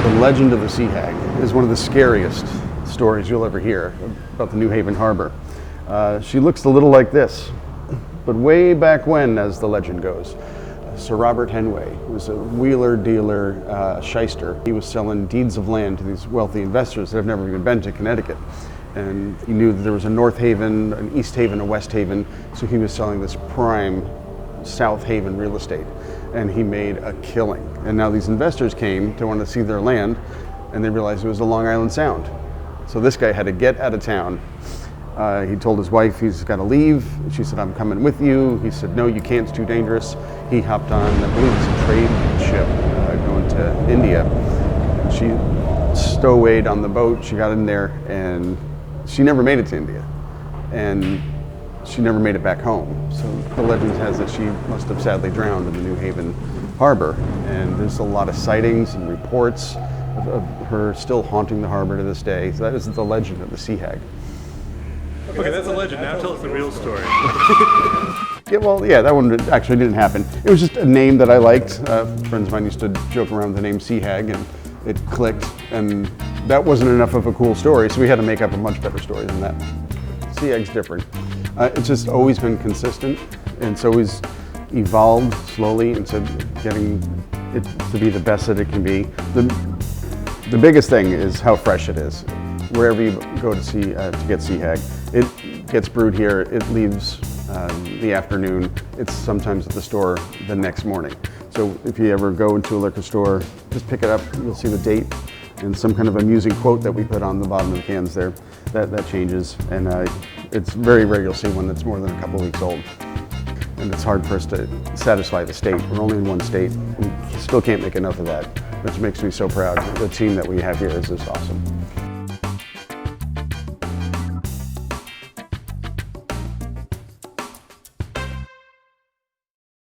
The legend of the Sea Hag is one of the scariest stories you'll ever hear about the New Haven harbor. She looks a little like this, but way back when, as the legend goes, Sir Robert Henway was a wheeler, dealer, shyster. He was selling deeds of land to these wealthy investors that have never even been to Connecticut. And he knew that there was a North Haven, an East Haven, a West Haven, so he was selling this prime South Haven real estate. And he made a killing. And now these investors came to want to see their land, and they realized it was the Long Island Sound. So this guy had to get out of town. He told his wife he's got to leave. She said, "I'm coming with you." He said, "No, you can't, it's too dangerous." He hopped on, I believe it's a trade ship going to India. She stowawayed on the boat, she got in there, and she never made it to India. And she never made it back home. So the legend has that she must have sadly drowned in the New Haven harbor. And there's a lot of sightings and reports of her still haunting the harbor to this day. So that is the legend of the Sea Hag. Okay, that's a legend. Now tell us the real story. Yeah, that one actually didn't happen. It was just a name that I liked. Friends of mine used to joke around with the name Sea Hag, and it clicked. And that wasn't enough of a cool story, so we had to make up a much better story than that. Sea Hag's different. It's just always been consistent, and it's always evolved slowly into getting it to be the best that it can be. The biggest thing is how fresh it is. Wherever you go to get Sea Hag, it gets brewed here, it leaves the afternoon, it's sometimes at the store the next morning. So if you ever go into a liquor store, just pick it up, you'll see the date and some kind of amusing quote that we put on the bottom of the cans there. That changes, and it's very rare you'll see one that's more than a couple weeks old. And it's hard for us to satisfy the state. We're only in one state. We still can't make enough of that, which makes me so proud. The team that we have here is just awesome.